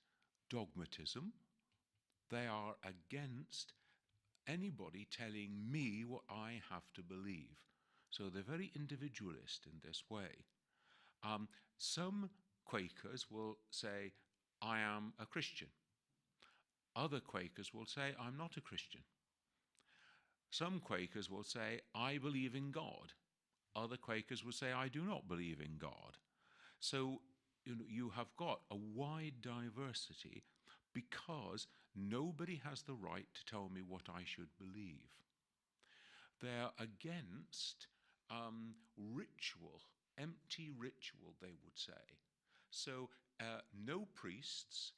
dogmatism. They are against anybody telling me what I have to believe. So they're very individualist in this way. Some Quakers will say, I am a Christian. Other Quakers will say, I'm not a Christian. Some Quakers will say, I believe in God. Other Quakers will say, I do not believe in God. So you have got a wide diversity because nobody has the right to tell me what I should believe. They're against ritual, empty ritual, they would say. So no priests,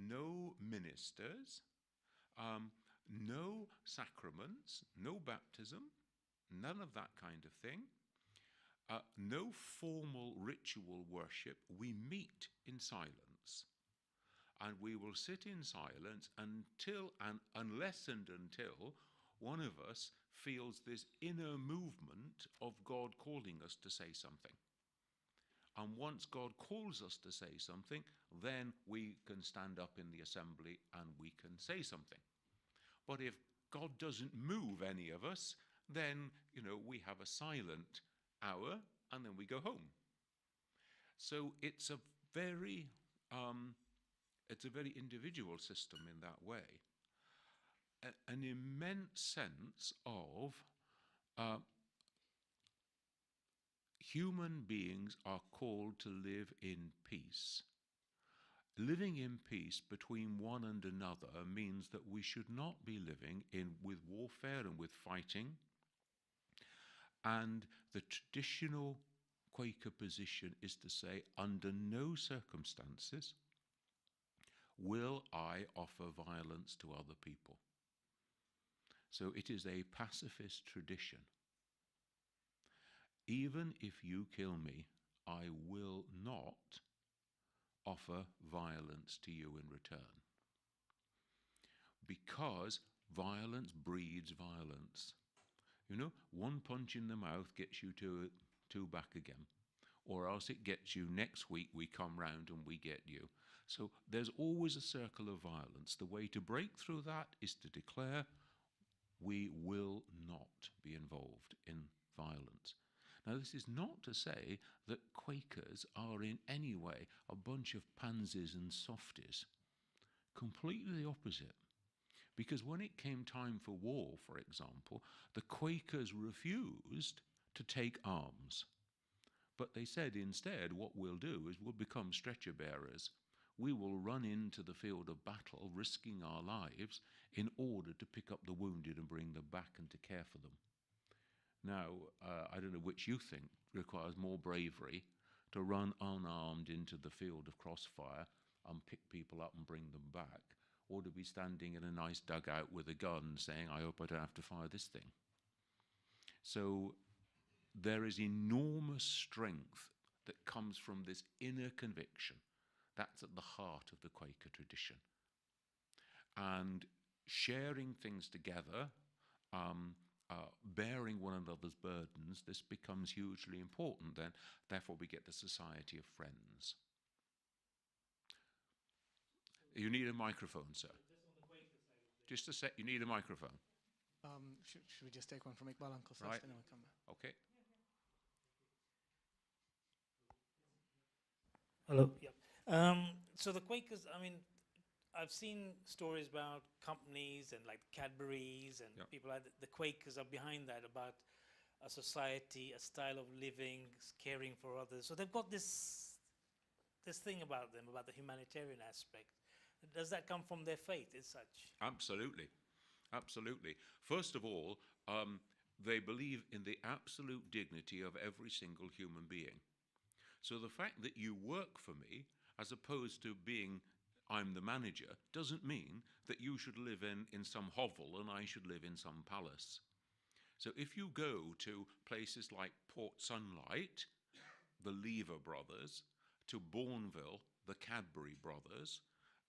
no ministers, no sacraments, no baptism, none of that kind of thing. No formal ritual worship. We meet in silence. And we will sit in silence unless and until one of us feels this inner movement of God calling us to say something. And once God calls us to say something, then we can stand up in the assembly and we can say something. But if God doesn't move any of us, then, you know, we have a silent hour and then we go home. So it's a very individual system in that way. An immense sense of human beings are called to live in peace. Living in peace between one and another means that we should not be living with warfare and with fighting. And the traditional Quaker position is to say, under no circumstances will I offer violence to other people. So it is a pacifist tradition. Even if you kill me, I will not offer violence to you in return. Because violence breeds violence. You know, one punch in the mouth gets you two back again. Or else it gets you next week, we come round and we get you. So there's always a circle of violence. The way to break through that is to declare we will not be involved in violence. Now, this is not to say that Quakers are in any way a bunch of pansies and softies. Completely the opposite. Because when it came time for war, for example, the Quakers refused to take arms. But they said instead, what we'll do is we'll become stretcher bearers. We will run into the field of battle, risking our lives, in order to pick up the wounded and bring them back and to care for them. Now, I don't know which you think requires more bravery, to run unarmed into the field of crossfire and pick people up and bring them back, or to be standing in a nice dugout with a gun saying, I hope I don't have to fire this thing. So there is enormous strength that comes from this inner conviction. That's at the heart of the Quaker tradition. And sharing things together, bearing one another's burdens, this becomes hugely important then. Therefore, we get the society of friends. You need a microphone, sir. Just a sec, you need a microphone. Should we just take one from Iqbal Uncle first, Right. and then we'll come back? Okay. Hello. Yeah. So the Quakers, I mean, I've seen stories about companies and like Cadbury's and people like the Quakers are behind that, about a society, a style of living, caring for others. So they've got this thing about them, about the humanitarian aspect. Does that come from their faith as such? Absolutely. Absolutely. First of all, they believe in the absolute dignity of every single human being. So the fact that you work for me, as opposed to being I'm the manager, doesn't mean that you should live in some hovel and I should live in some palace. So if you go to places like Port Sunlight, the Lever brothers, to Bourneville, the Cadbury brothers,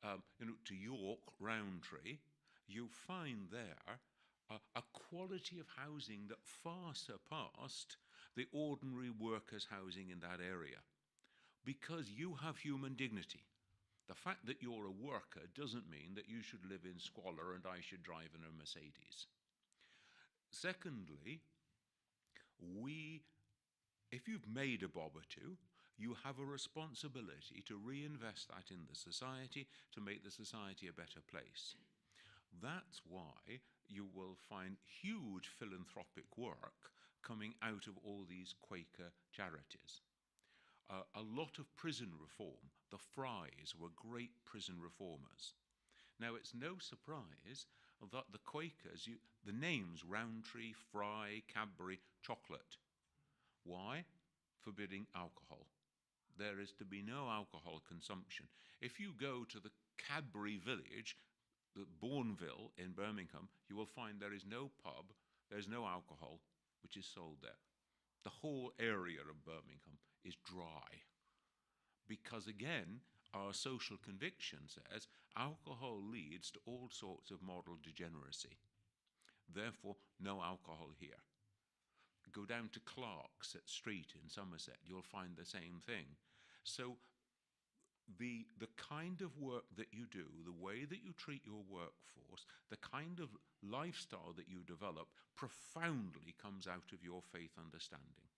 to York, Rowntree, you find there a quality of housing that far surpassed the ordinary workers' housing in that area. Because you have human dignity. The fact that you're a worker doesn't mean that you should live in squalor and I should drive in a Mercedes. Secondly, if you've made a bob or two, you have a responsibility to reinvest that in the society, to make the society a better place. That's why you will find huge philanthropic work coming out of all these Quaker charities. A lot of prison reform. The Fries were great prison reformers. Now, it's no surprise that the Quakers, the names Rowntree, Fry, Cadbury, chocolate. Why? Forbidding alcohol. There is to be no alcohol consumption. If you go to the Cadbury village, the Bourneville in Birmingham, you will find there is no pub, there's no alcohol which is sold there. The whole area of Birmingham is dry. Because again, our social conviction says alcohol leads to all sorts of moral degeneracy. Therefore, no alcohol here. Go down to Clark's Street in Somerset, you'll find the same thing. So the kind of work that you do, the way that you treat your workforce, the kind of lifestyle that you develop profoundly comes out of your faith understanding.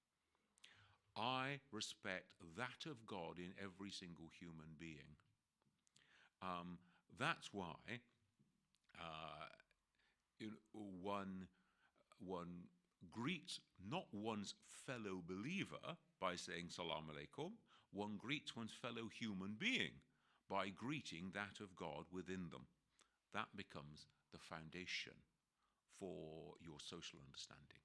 I respect that of God in every single human being. That's why one greets not one's fellow believer by saying Salam Alaikum, one greets one's fellow human being by greeting that of God within them. That becomes the foundation for your social understanding.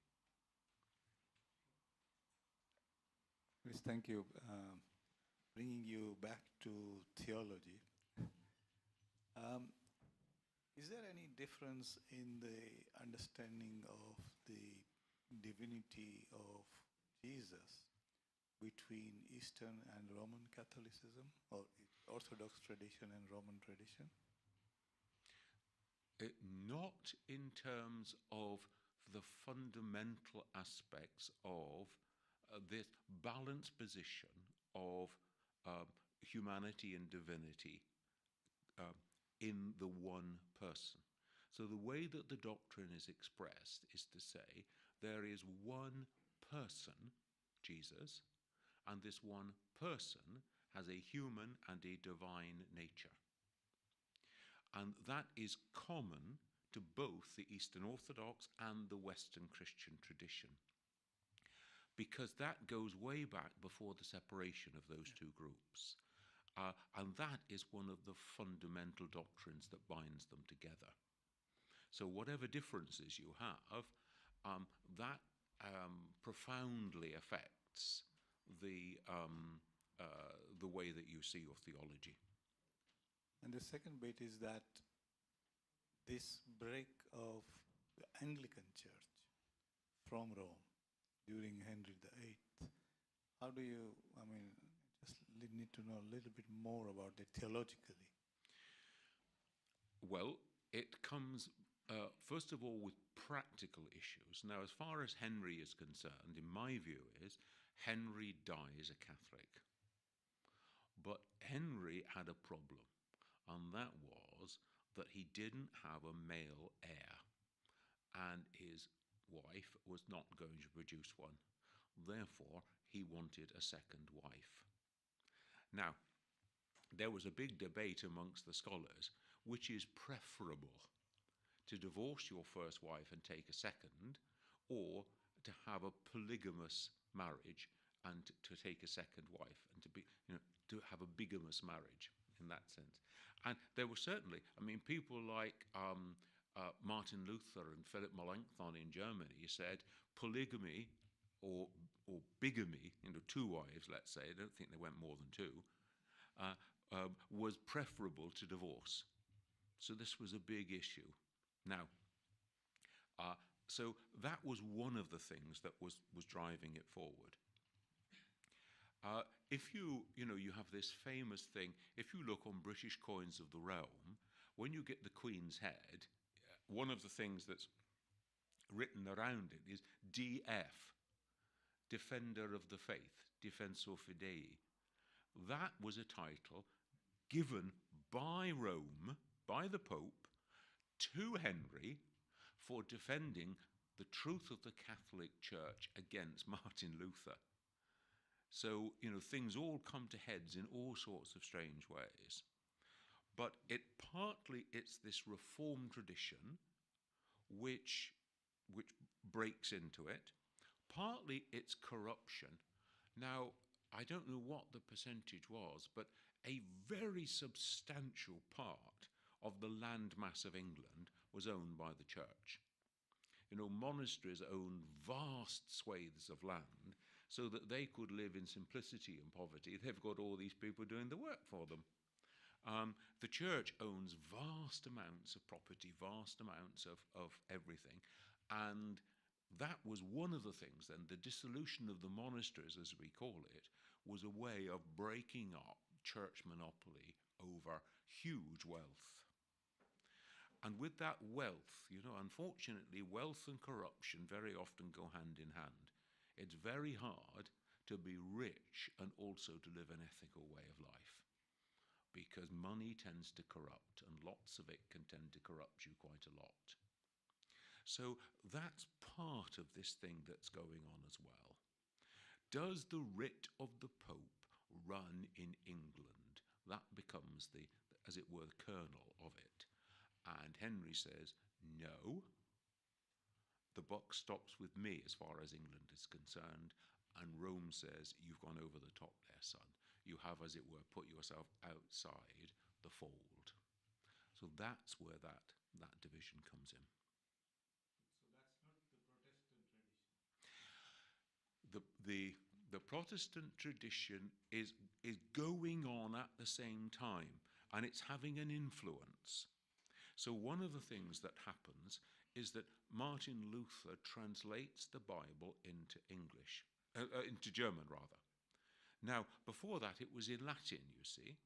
Chris, thank you. Bringing you back to theology, is there any difference in the understanding of the divinity of Jesus between Eastern and Roman Catholicism, or Orthodox tradition and Roman tradition? Not in terms of the fundamental aspects of this balanced position of humanity and divinity in the one person. So the way that the doctrine is expressed is to say there is one person, Jesus, and this one person has a human and a divine nature. And that is common to both the Eastern Orthodox and the Western Christian tradition, because that goes way back before the separation of those two groups. And that is one of the fundamental doctrines that binds them together. So whatever differences you have, that profoundly affects the way that you see your theology. And the second bit is that this break of the Anglican Church from Rome during Henry VIII, how do you, just need to know a little bit more about it theologically. Well, it comes, first of all, with practical issues. Now, as far as Henry is concerned, in my view is, Henry dies a Catholic. But Henry had a problem, and that was that he didn't have a male heir, and his wife was not going to produce one. Therefore, he wanted a second wife. Now, there was a big debate amongst the scholars, which is preferable, to divorce your first wife and take a second, or to have a polygamous marriage and to take a second wife, and to have a bigamous marriage in that sense. And there were certainly, people like Martin Luther and Philip Melanchthon in Germany said polygamy or bigamy, two wives, let's say, I don't think they went more than two, was preferable to divorce. So this was a big issue. Now, so that was one of the things that was driving it forward. If you have this famous thing, if you look on British coins of the realm, when you get the Queen's head, one of the things that's written around it is DF, Defender of the Faith, Defensor Fidei. That was a title given by Rome, by the Pope, to Henry for defending the truth of the Catholic Church against Martin Luther. So, things all come to heads in all sorts of strange ways. But it's this Reformed tradition which breaks into it. Partly it's corruption. Now, I don't know what the percentage was, but a very substantial part of the landmass of England was owned by the church. Monasteries owned vast swathes of land so that they could live in simplicity and poverty. They've got all these people doing the work for them. The church owns vast amounts of property, vast amounts of everything. And that was one of the things then, the dissolution of the monasteries, as we call it, was a way of breaking up church monopoly over huge wealth. And with that wealth, unfortunately, wealth and corruption very often go hand in hand. It's very hard to be rich and also to live an ethical way of life. because money tends to corrupt, and lots of it can tend to corrupt you quite a lot. So that's part of this thing that's going on as well. Does the writ of the Pope run in England? That becomes the, as it were, kernel of it. And Henry says, no, the buck stops with me as far as England is concerned. And Rome says, you've gone over the top there, son. You have, as it were, put yourself outside the fold. So that's where that division comes in. So that's not the Protestant tradition? The Protestant tradition is going on at the same time, and it's having an influence. So one of the things that happens is that Martin Luther translates the Bible into English. Into German, rather. Now, before that, it was in Latin, you see.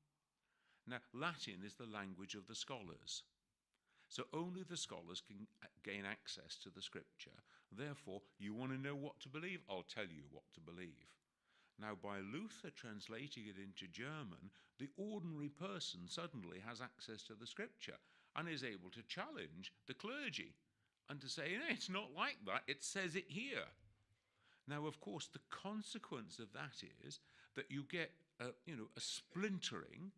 Now, Latin is the language of the scholars. So only the scholars can gain access to the scripture. Therefore, you want to know what to believe? I'll tell you what to believe. Now, by Luther translating it into German, the ordinary person suddenly has access to the scripture and is able to challenge the clergy and to say, no, it's not like that, it says it here. Now, of course, the consequence of that is that you get, a splintering,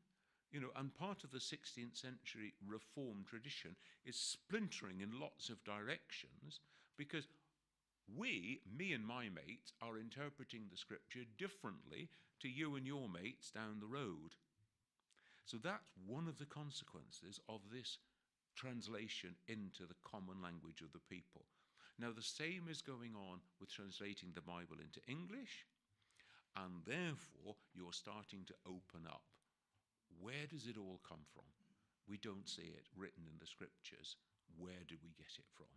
and part of the 16th century Reformed tradition is splintering in lots of directions because me and my mates, are interpreting the scripture differently to you and your mates down the road. So that's one of the consequences of this translation into the common language of the people. Now, the same is going on with translating the Bible into English, and therefore you're starting to open up. Where does it all come from? We don't see it written in the scriptures. Where do we get it from?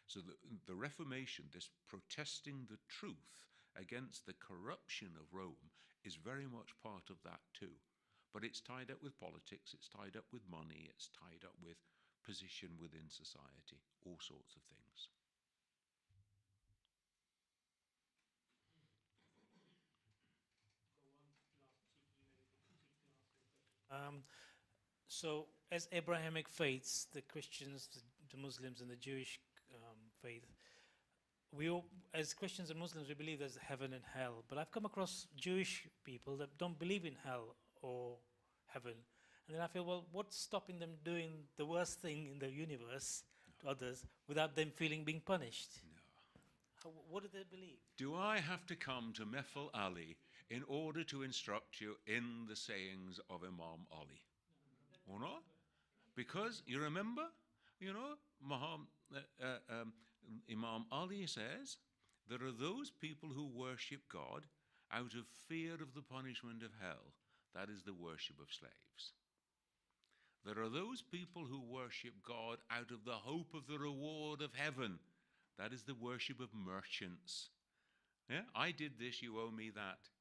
So the Reformation, this protesting the truth against the corruption of Rome, is very much part of that too. But it's tied up with politics, it's tied up with money, it's tied up with position within society, all sorts of things. So, as Abrahamic faiths, the Christians, the Muslims, and the Jewish faith, we all, as Christians and Muslims, we believe there's heaven and hell. But I've come across Jewish people that don't believe in hell or heaven. And then I feel, well, what's stopping them doing the worst thing in the universe to others without them feeling being punished? No. What do they believe? Do I have to come to Mahfil Ali in order to instruct you in the sayings of Imam Ali? Or not? Because, you remember, Imam Ali says, there are those people who worship God out of fear of the punishment of hell. That is the worship of slaves. There are those people who worship God out of the hope of the reward of heaven. That is the worship of merchants. Yeah, I did this, you owe me that.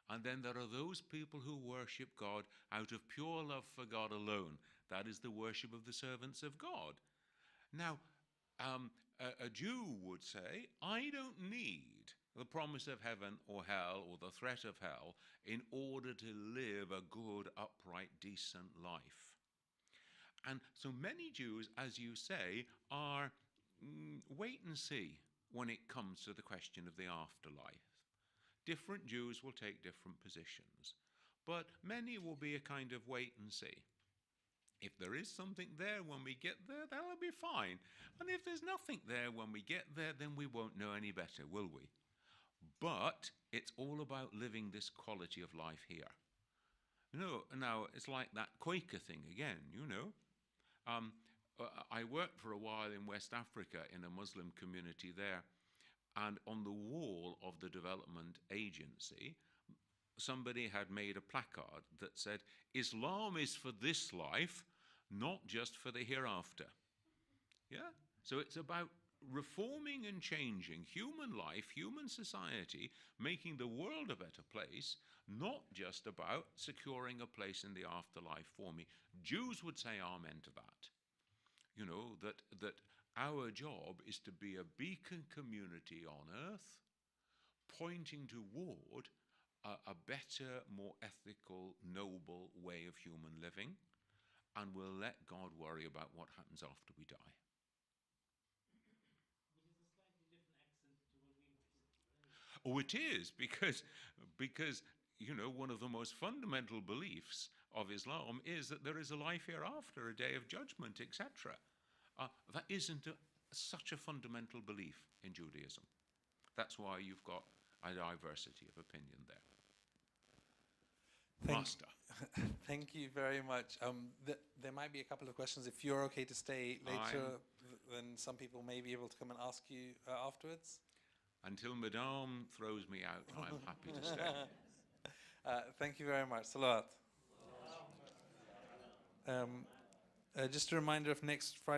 And then there are those people who worship God out of pure love for God alone. That is the worship of the servants of God. Now, a Jew would say, I don't need the promise of heaven or hell or the threat of hell in order to live a good, upright, decent life. And so many Jews, as you say, are wait and see when it comes to the question of the afterlife. Different Jews will take different positions, but many will be a kind of wait and see. If there is something there when we get there, that'll be fine. And if there's nothing there when we get there, then we won't know any better, will we? But it's all about living this quality of life here. Now, it's like that Quaker thing again, I worked for a while in West Africa in a Muslim community there, and on the wall of the development agency, somebody had made a placard that said, Islam is for this life, not just for the hereafter. Yeah? So it's about reforming and changing human life, human society, making the world a better place, not just about securing a place in the afterlife for me. Jews would say amen to that. That our job is to be a beacon community on earth, pointing toward a better, more ethical, noble way of of human living, and we'll let God worry about what happens after we die. Oh, it is, because you know, one of the most fundamental beliefs of Islam is that there is a life hereafter, a day of judgment, etc. That isn't such a fundamental belief in Judaism. That's why you've got a diversity of opinion there. Master. Thank you very much. There might be a couple of questions. If you're okay to stay later, then some people may be able to come and ask you afterwards. Until Madame throws me out, I'm happy to stay. Thank you very much. Salat. Just a reminder of next Friday.